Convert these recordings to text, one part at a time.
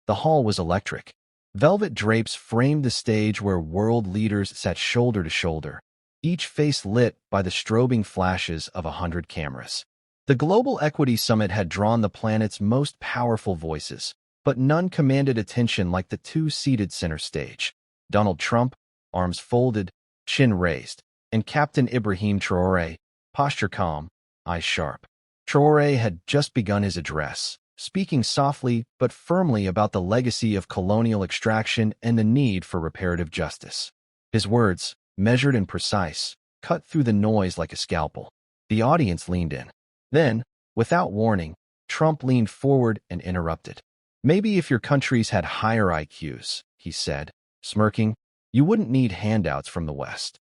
The hall was electric. Velvet drapes framed the stage where world leaders sat shoulder to shoulder, each face lit by the strobing flashes of 100 cameras. The Global Equity Summit had drawn the planet's most powerful voices, but none commanded attention like the two seated center stage. Donald Trump, arms folded, chin raised, and Captain Ibrahim Traoré, posture calm, eyes sharp. Traoré had just begun his address, speaking softly but firmly about the legacy of colonial extraction and the need for reparative justice. His words, measured and precise, cut through the noise like a scalpel. The audience leaned in. Then, without warning, Trump leaned forward and interrupted. "Maybe if your countries had higher IQs," he said, smirking, "you wouldn't need handouts from the West."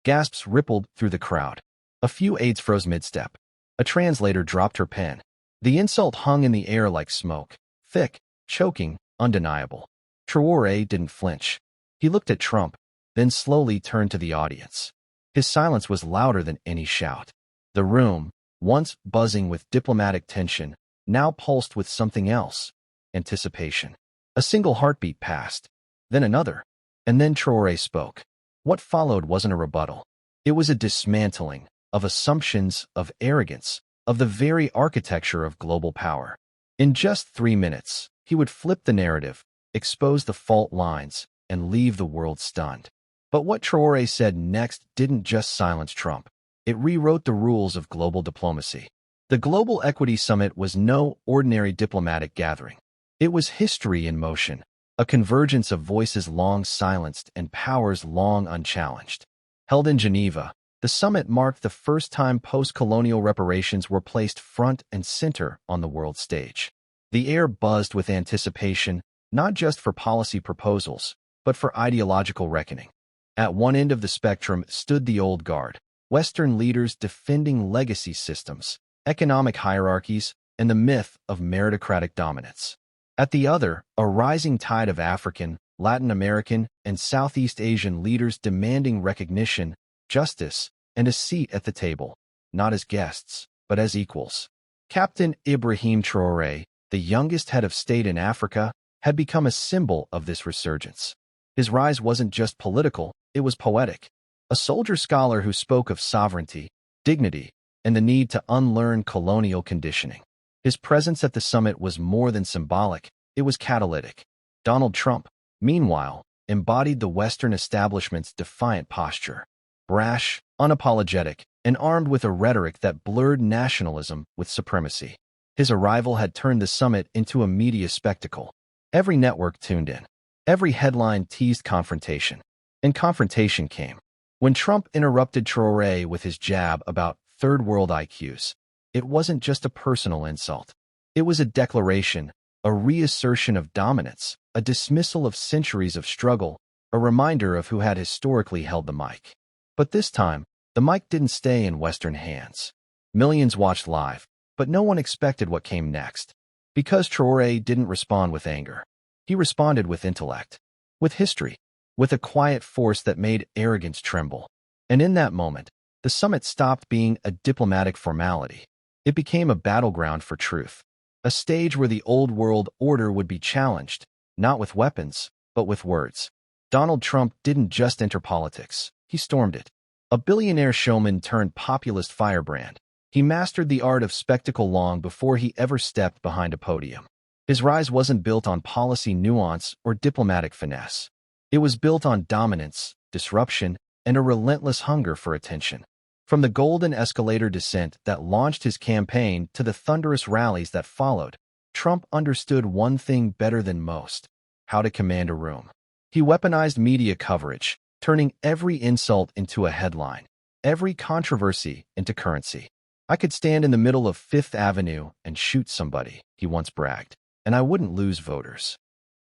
Gasps rippled through the crowd. A few aides froze mid-step. A translator dropped her pen. The insult hung in the air like smoke, thick, choking, undeniable. Traoré didn't flinch. He looked at Trump, then slowly turned to the audience. His silence was louder than any shout. The room, once buzzing with diplomatic tension, now pulsed with something else, anticipation. A single heartbeat passed, then another, and then Traoré spoke. What followed wasn't a rebuttal. It was a dismantling of assumptions, of arrogance, of the very architecture of global power. In just 3 minutes, he would flip the narrative, expose the fault lines, and leave the world stunned. But what Traoré said next didn't just silence Trump. It rewrote the rules of global diplomacy. The Global Equity Summit was no ordinary diplomatic gathering. It was history in motion, a convergence of voices long silenced and powers long unchallenged. Held in Geneva, the summit marked the first time post-colonial reparations were placed front and center on the world stage. The air buzzed with anticipation, not just for policy proposals, but for ideological reckoning. At one end of the spectrum stood the old guard, Western leaders defending legacy systems, economic hierarchies, and the myth of meritocratic dominance. At the other, a rising tide of African, Latin American, and Southeast Asian leaders demanding recognition, justice, and a seat at the table, not as guests, but as equals. Captain Ibrahim Traoré, the youngest head of state in Africa, had become a symbol of this resurgence. His rise wasn't just political, it was poetic. A soldier scholar who spoke of sovereignty, dignity, and the need to unlearn colonial conditioning. His presence at the summit was more than symbolic, it was catalytic. Donald Trump, meanwhile, embodied the Western establishment's defiant posture. Brash, unapologetic, and armed with a rhetoric that blurred nationalism with supremacy. His arrival had turned the summit into a media spectacle. Every network tuned in. Every headline teased confrontation. And confrontation came. When Trump interrupted Traoré with his jab about third world IQs, it wasn't just a personal insult. It was a declaration, a reassertion of dominance, a dismissal of centuries of struggle, a reminder of who had historically held the mic. But this time, the mic didn't stay in Western hands. Millions watched live, but no one expected what came next. Because Traoré didn't respond with anger. He responded with intellect, with history, with a quiet force that made arrogance tremble. And in that moment, the summit stopped being a diplomatic formality. It became a battleground for truth, a stage where the old world order would be challenged, not with weapons, but with words. Donald Trump didn't just enter politics, he stormed it. A billionaire showman turned populist firebrand, he mastered the art of spectacle long before he ever stepped behind a podium. His rise wasn't built on policy nuance or diplomatic finesse. It was built on dominance, disruption, and a relentless hunger for attention. From the golden escalator descent that launched his campaign to the thunderous rallies that followed, Trump understood one thing better than most: how to command a room. He weaponized media coverage, turning every insult into a headline, every controversy into currency. "I could stand in the middle of Fifth Avenue and shoot somebody," he once bragged, "and I wouldn't lose voters."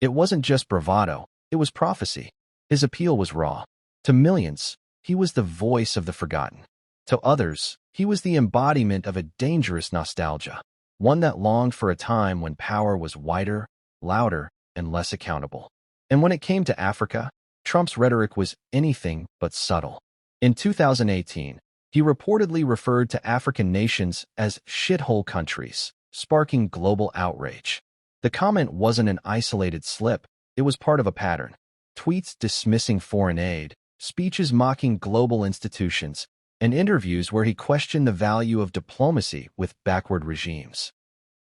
It wasn't just bravado, it was prophecy. His appeal was raw. To millions, he was the voice of the forgotten. To others, he was the embodiment of a dangerous nostalgia, one that longed for a time when power was wider, louder, and less accountable. And when it came to Africa, Trump's rhetoric was anything but subtle. In 2018, he reportedly referred to African nations as shithole countries, sparking global outrage. The comment wasn't an isolated slip, it was part of a pattern. Tweets dismissing foreign aid, speeches mocking global institutions, and interviews where he questioned the value of diplomacy with backward regimes.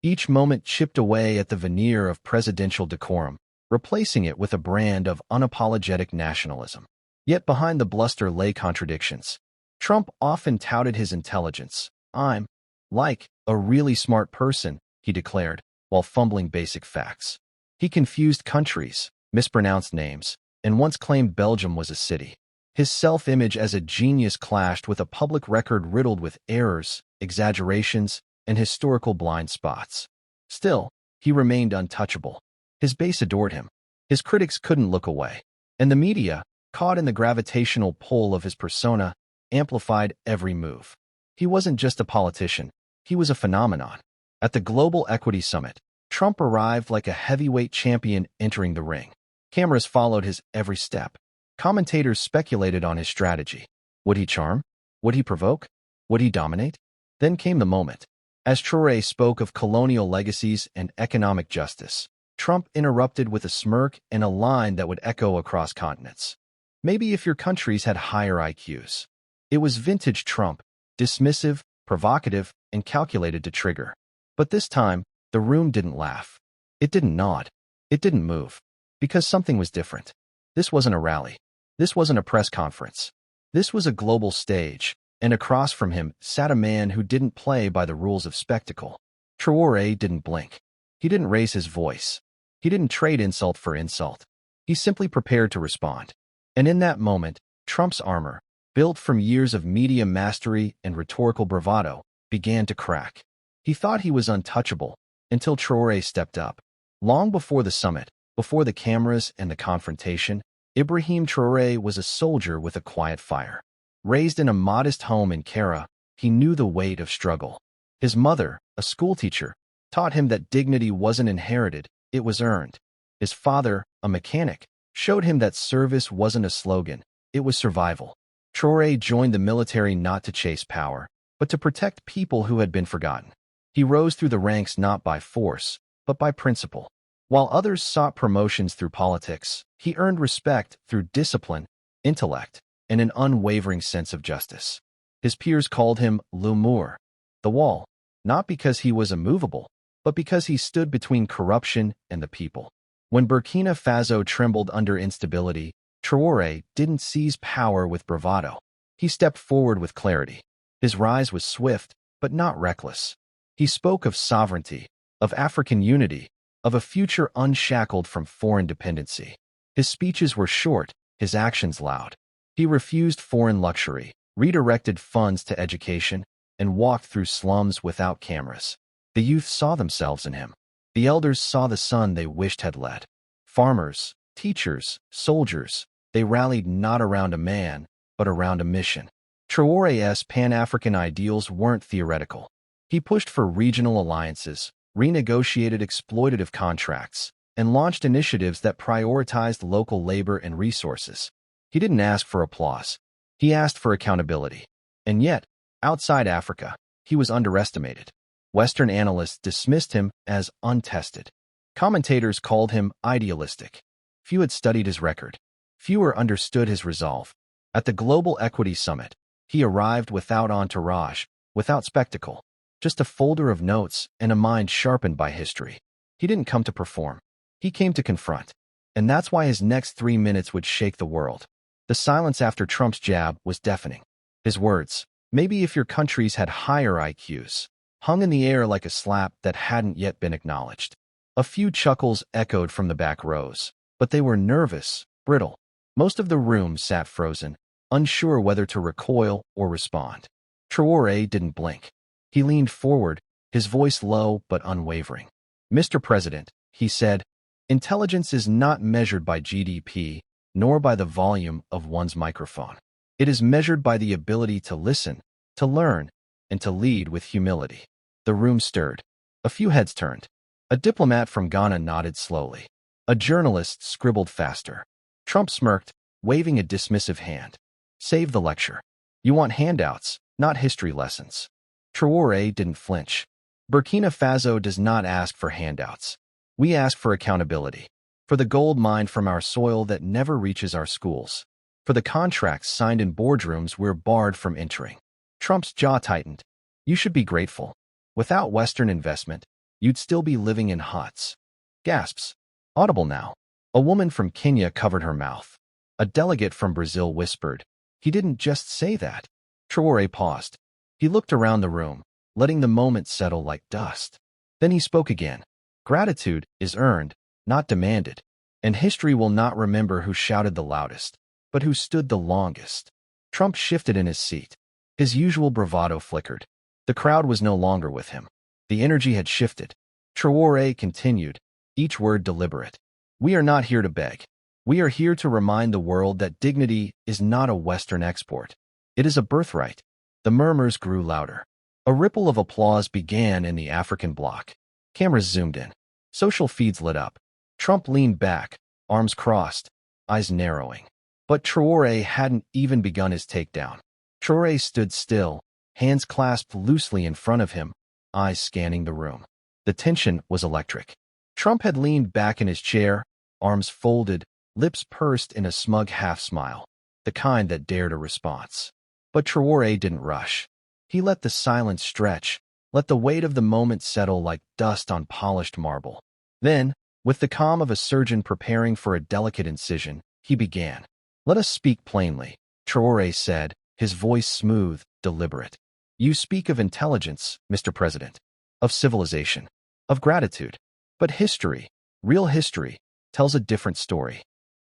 Each moment chipped away at the veneer of presidential decorum, replacing it with a brand of unapologetic nationalism. Yet behind the bluster lay contradictions. Trump often touted his intelligence. "I'm, like, a really smart person," he declared, while fumbling basic facts. He confused countries, mispronounced names, and once claimed Belgium was a city. His self-image as a genius clashed with a public record riddled with errors, exaggerations, and historical blind spots. Still, he remained untouchable. His base adored him. His critics couldn't look away. And the media, caught in the gravitational pull of his persona, amplified every move. He wasn't just a politician. He was a phenomenon. At the Global Equity Summit, Trump arrived like a heavyweight champion entering the ring. Cameras followed his every step. Commentators speculated on his strategy. Would he charm? Would he provoke? Would he dominate? Then came the moment. As Traoré spoke of colonial legacies and economic justice, Trump interrupted with a smirk and a line that would echo across continents. Maybe if your countries had higher IQs. It was vintage Trump, dismissive, provocative, and calculated to trigger. But this time, the room didn't laugh. It didn't nod. It didn't move. Because something was different. This wasn't a rally. This wasn't a press conference. This was a global stage, and across from him sat a man who didn't play by the rules of spectacle. Traoré didn't blink. He didn't raise his voice. He didn't trade insult for insult. He simply prepared to respond. And in that moment, Trump's armor, built from years of media mastery and rhetorical bravado, began to crack. He thought he was untouchable until Traoré stepped up. Long before the summit, before the cameras and the confrontation, Ibrahim Traoré was a soldier with a quiet fire. Raised in a modest home in Kara, he knew the weight of struggle. His mother, a schoolteacher, taught him that dignity wasn't inherited, it was earned. His father, a mechanic, showed him that service wasn't a slogan, it was survival. Traoré joined the military not to chase power, but to protect people who had been forgotten. He rose through the ranks not by force, but by principle. While others sought promotions through politics, he earned respect through discipline, intellect, and an unwavering sense of justice. His peers called him Le Mur, the wall, not because he was immovable, but because he stood between corruption and the people. When Burkina Faso trembled under instability, Traoré didn't seize power with bravado. He stepped forward with clarity. His rise was swift, but not reckless. He spoke of sovereignty, of African unity, of a future unshackled from foreign dependency. His speeches were short, his actions loud. He refused foreign luxury, redirected funds to education, and walked through slums without cameras. The youth saw themselves in him. The elders saw the son they wished had led. Farmers, teachers, soldiers, they rallied not around a man, but around a mission. Traoré's Pan-African ideals weren't theoretical. He pushed for regional alliances, renegotiated exploitative contracts, and launched initiatives that prioritized local labor and resources. He didn't ask for applause. He asked for accountability. And yet, outside Africa, he was underestimated. Western analysts dismissed him as untested. Commentators called him idealistic. Few had studied his record. Fewer understood his resolve. At the Global Equity Summit, he arrived without entourage, without spectacle, just a folder of notes and a mind sharpened by history. He didn't come to perform. He came to confront. And that's why his next 3 minutes would shake the world. The silence after Trump's jab was deafening. His words, "Maybe if your countries had higher IQs," hung in the air like a slap that hadn't yet been acknowledged. A few chuckles echoed from the back rows, but they were nervous, brittle. Most of the room sat frozen, unsure whether to recoil or respond. Traoré didn't blink. He leaned forward, his voice low but unwavering. "Mr. President," he said, "intelligence is not measured by GDP, nor by the volume of one's microphone. It is measured by the ability to listen, to learn, and to lead with humility." The room stirred. A few heads turned. A diplomat from Ghana nodded slowly. A journalist scribbled faster. Trump smirked, waving a dismissive hand. "Save the lecture. You want handouts, not history lessons." Traoré didn't flinch. Burkina Faso does not ask for handouts. We ask for accountability, for the gold mined from our soil that never reaches our schools, for the contracts signed in boardrooms we're barred from entering. Trump's jaw tightened. You should be grateful. Without Western investment, you'd still be living in huts. Gasps. Audible now. A woman from Kenya covered her mouth. A delegate from Brazil whispered, "He didn't just say that." Traoré paused. He looked around the room, letting the moment settle like dust. Then he spoke again. Gratitude is earned, not demanded, and history will not remember who shouted the loudest, but who stood the longest. Trump shifted in his seat. His usual bravado flickered. The crowd was no longer with him. The energy had shifted. Traoré continued, each word deliberate. We are not here to beg. We are here to remind the world that dignity is not a Western export. It is a birthright. The murmurs grew louder. A ripple of applause began in the African bloc. Cameras zoomed in. Social feeds lit up. Trump leaned back, arms crossed, eyes narrowing. But Traoré hadn't even begun his takedown. Traoré stood still, hands clasped loosely in front of him, eyes scanning the room. The tension was electric. Trump had leaned back in his chair, arms folded, lips pursed in a smug half-smile, the kind that dared a response. But Traoré didn't rush. He let the silence stretch, let the weight of the moment settle like dust on polished marble. Then, with the calm of a surgeon preparing for a delicate incision, he began. Let us speak plainly, Traoré said, his voice smooth, deliberate. You speak of intelligence, Mr. President, of civilization, of gratitude. But history, real history, tells a different story.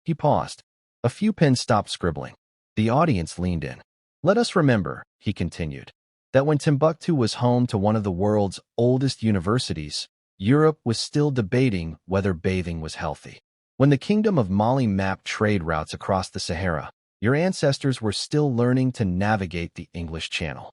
He paused. A few pens stopped scribbling. The audience leaned in. Let us remember, he continued, that when Timbuktu was home to one of the world's oldest universities, Europe was still debating whether bathing was healthy. When the Kingdom of Mali mapped trade routes across the Sahara, your ancestors were still learning to navigate the English Channel.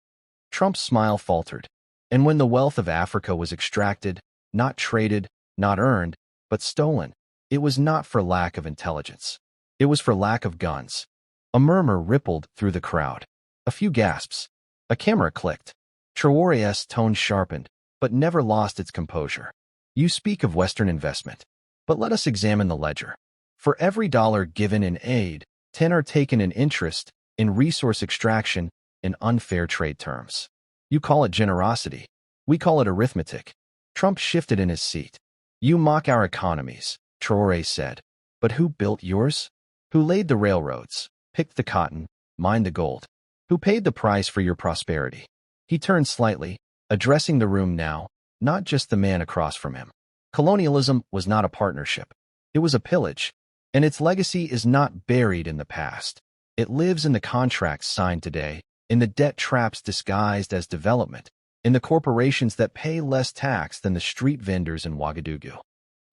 Trump's smile faltered. And when the wealth of Africa was extracted, not traded, not earned, but stolen, it was not for lack of intelligence. It was for lack of guns. A murmur rippled through the crowd. A few gasps. A camera clicked. Traoré's tone sharpened, but never lost its composure. You speak of Western investment. But let us examine the ledger. For every dollar given in aid, 10 are taken in interest, in resource extraction, in unfair trade terms. You call it generosity. We call it arithmetic. Trump shifted in his seat. You mock our economies, Traoré said. But who built yours? Who laid the railroads, picked the cotton, mined the gold? Who paid the price for your prosperity? He turned slightly, addressing the room now, not just the man across from him. Colonialism was not a partnership. It was a pillage, and its legacy is not buried in the past. It lives in the contracts signed today, in the debt traps disguised as development, in the corporations that pay less tax than the street vendors in Ouagadougou.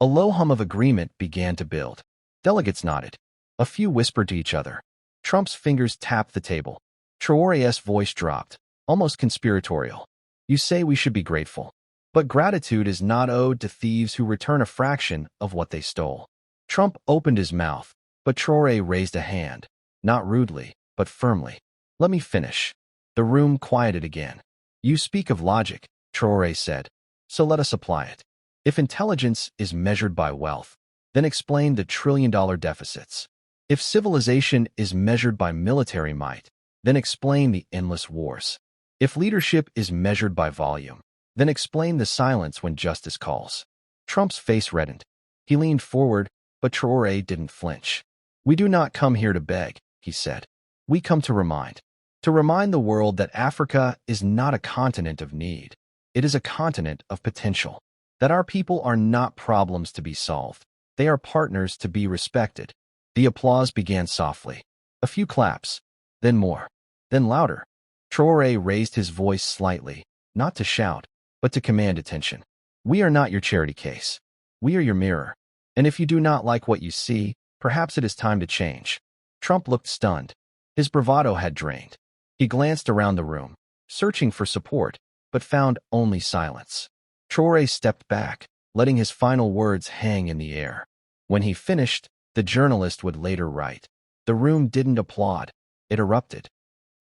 A low hum of agreement began to build. Delegates nodded. A few whispered to each other. Trump's fingers tapped the table. Traoré's voice dropped, almost conspiratorial. You say we should be grateful. But gratitude is not owed to thieves who return a fraction of what they stole. Trump opened his mouth, but Traoré raised a hand, not rudely, but firmly. Let me finish. The room quieted again. You speak of logic, Traoré said, so let us apply it. If intelligence is measured by wealth, then explain the trillion-dollar deficits. If civilization is measured by military might, then explain the endless wars. If leadership is measured by volume, then explain the silence when justice calls. Trump's face reddened. He leaned forward, but Traoré didn't flinch. We do not come here to beg, he said. We come to remind. To remind the world that Africa is not a continent of need. It is a continent of potential. That our people are not problems to be solved. They are partners to be respected. The applause began softly. A few claps. Then more. Then louder. Traoré raised his voice slightly, not to shout, but to command attention. We are not your charity case. We are your mirror. And if you do not like what you see, perhaps it is time to change. Trump looked stunned. His bravado had drained. He glanced around the room, searching for support, but found only silence. Traoré stepped back, letting his final words hang in the air. When he finished, the journalist would later write, the room didn't applaud. It erupted.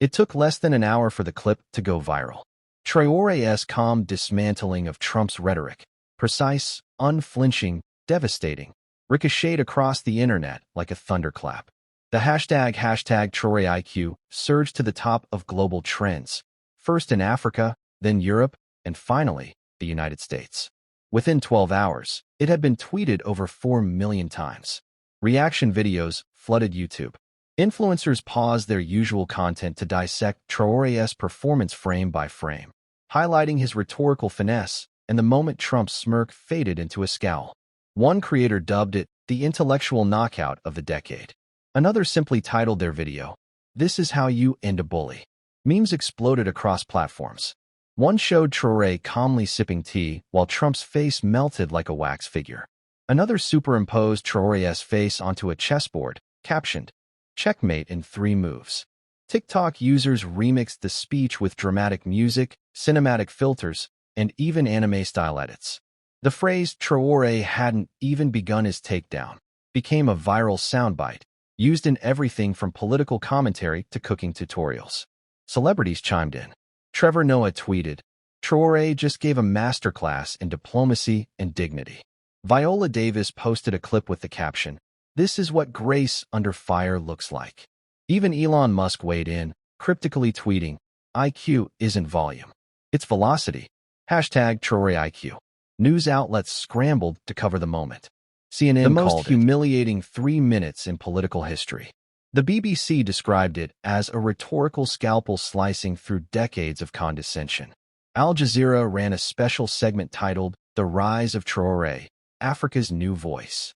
It took less than an hour for the clip to go viral. Traoré's calm dismantling of Trump's rhetoric, precise, unflinching, devastating, ricocheted across the internet like a thunderclap. The hashtag TraoréIQ surged to the top of global trends, first in Africa, then Europe, and finally, the United States. Within 12 hours, it had been tweeted over 4 million times. Reaction videos flooded YouTube. Influencers paused their usual content to dissect Traoré's performance frame by frame, highlighting his rhetorical finesse, and the moment Trump's smirk faded into a scowl. One creator dubbed it the intellectual knockout of the decade. Another simply titled their video, "This is how you end a bully." Memes exploded across platforms. One showed Traoré calmly sipping tea while Trump's face melted like a wax figure. Another superimposed Traoré's face onto a chessboard, captioned, "Checkmate in 3 moves." TikTok users remixed the speech with dramatic music, cinematic filters, and even anime-style edits. The phrase "Traoré hadn't even begun his takedown" became a viral soundbite, used in everything from political commentary to cooking tutorials. Celebrities chimed in. Trevor Noah tweeted, "Traoré just gave a masterclass in diplomacy and dignity." Viola Davis posted a clip with the caption, "This is what grace under fire looks like." Even Elon Musk weighed in, cryptically tweeting, "IQ isn't volume. It's velocity." #TraoréIQ. News outlets scrambled to cover the moment. CNN called it the most humiliating 3 minutes in political history. The BBC described it as a rhetorical scalpel slicing through decades of condescension. Al Jazeera ran a special segment titled "The Rise of Traoré, Africa's New Voice."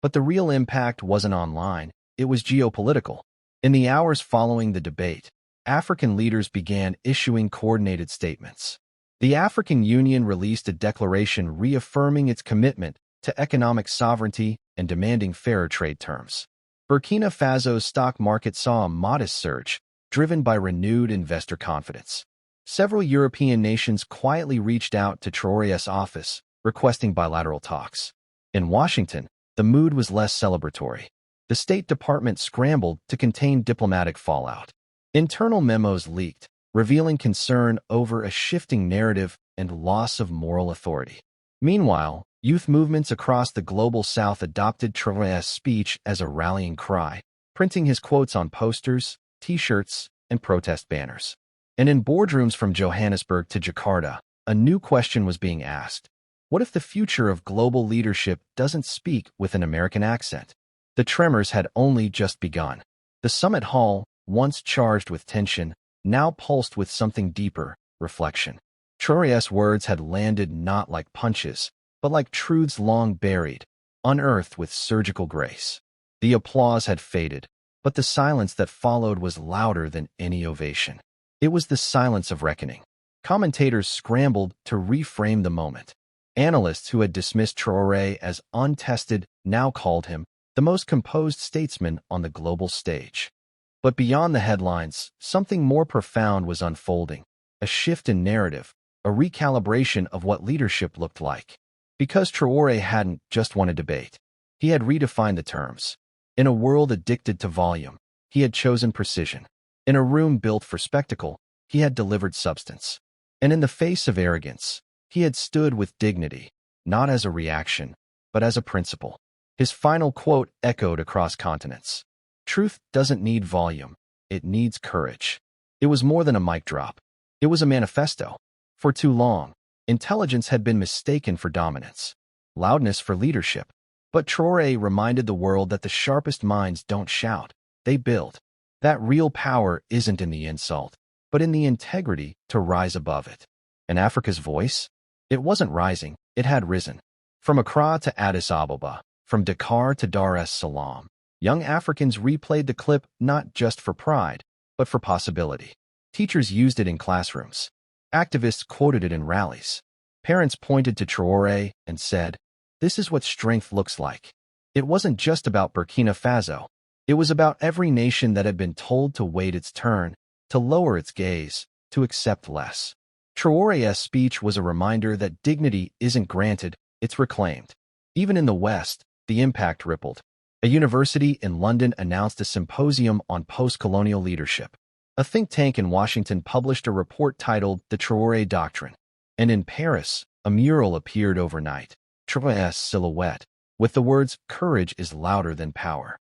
But the real impact wasn't online, it was geopolitical. In the hours following the debate, African leaders began issuing coordinated statements. The African Union released a declaration reaffirming its commitment to economic sovereignty and demanding fairer trade terms. Burkina Faso's stock market saw a modest surge, driven by renewed investor confidence. Several European nations quietly reached out to Traoré's office, requesting bilateral talks. In Washington, the mood was less celebratory. The State Department scrambled to contain diplomatic fallout. Internal memos leaked, revealing concern over a shifting narrative and loss of moral authority. Meanwhile, youth movements across the global south adopted Traoré's speech as a rallying cry, printing his quotes on posters, T-shirts, and protest banners. And in boardrooms from Johannesburg to Jakarta, a new question was being asked. What if the future of global leadership doesn't speak with an American accent? The tremors had only just begun. The summit hall, once charged with tension, now pulsed with something deeper, reflection. Traoré's words had landed not like punches, but like truths long buried, unearthed with surgical grace. The applause had faded, but the silence that followed was louder than any ovation. It was the silence of reckoning. Commentators scrambled to reframe the moment. Analysts who had dismissed Traoré as untested now called him the most composed statesman on the global stage. But beyond the headlines, something more profound was unfolding, a shift in narrative, a recalibration of what leadership looked like. Because Traoré hadn't just won a debate, he had redefined the terms. In a world addicted to volume, he had chosen precision. In a room built for spectacle, he had delivered substance. And in the face of arrogance, he had stood with dignity, not as a reaction, but as a principle. His final quote echoed across continents. Truth doesn't need volume, it needs courage. It was more than a mic drop. It was a manifesto. For too long, intelligence had been mistaken for dominance, loudness for leadership. But Traoré reminded the world that the sharpest minds don't shout, they build. That real power isn't in the insult, but in the integrity to rise above it. And Africa's voice? It wasn't rising, it had risen. From Accra to Addis Ababa, from Dakar to Dar es Salaam, young Africans replayed the clip not just for pride, but for possibility. Teachers used it in classrooms. Activists quoted it in rallies. Parents pointed to Traoré and said, "This is what strength looks like." It wasn't just about Burkina Faso. It was about every nation that had been told to wait its turn, to lower its gaze, to accept less. Traoré's speech was a reminder that dignity isn't granted, it's reclaimed. Even in the West, the impact rippled. A university in London announced a symposium on post-colonial leadership. A think tank in Washington published a report titled The Traoré Doctrine. And in Paris, a mural appeared overnight, Traoré's silhouette, with the words, "Courage is louder than power."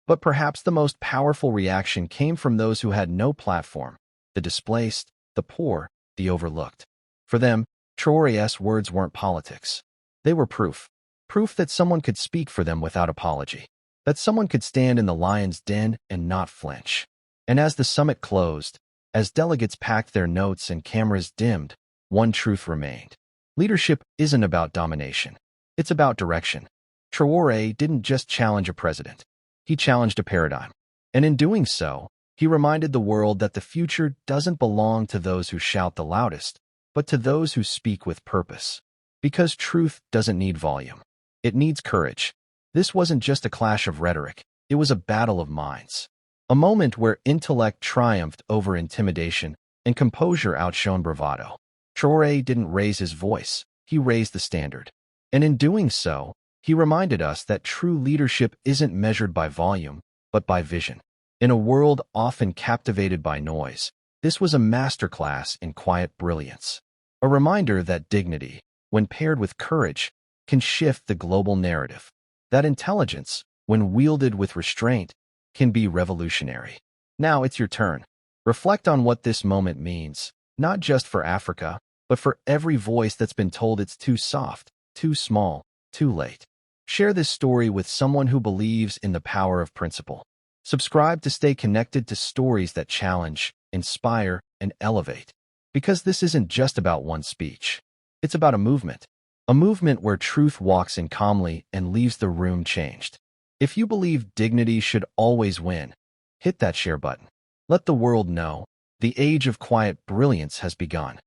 But perhaps the most powerful reaction came from those who had no platform, the displaced, the poor, the overlooked. For them, Traoré's words weren't politics. They were proof. Proof that someone could speak for them without apology. That someone could stand in the lion's den and not flinch. And as the summit closed, as delegates packed their notes and cameras dimmed, one truth remained. Leadership isn't about domination. It's about direction. Traoré didn't just challenge a president. He challenged a paradigm. And in doing so, he reminded the world that the future doesn't belong to those who shout the loudest, but to those who speak with purpose. Because truth doesn't need volume. It needs courage. This wasn't just a clash of rhetoric. It was a battle of minds. A moment where intellect triumphed over intimidation and composure outshone bravado. Traoré didn't raise his voice. He raised the standard. And in doing so, he reminded us that true leadership isn't measured by volume, but by vision. In a world often captivated by noise, this was a masterclass in quiet brilliance. A reminder that dignity, when paired with courage, can shift the global narrative. That intelligence, when wielded with restraint, can be revolutionary. Now it's your turn. Reflect on what this moment means, not just for Africa, but for every voice that's been told it's too soft, too small, too late. Share this story with someone who believes in the power of principle. Subscribe to stay connected to stories that challenge, inspire, and elevate. Because this isn't just about one speech. It's about a movement. A movement where truth walks in calmly and leaves the room changed. If you believe dignity should always win, hit that share button. Let the world know the age of quiet brilliance has begun.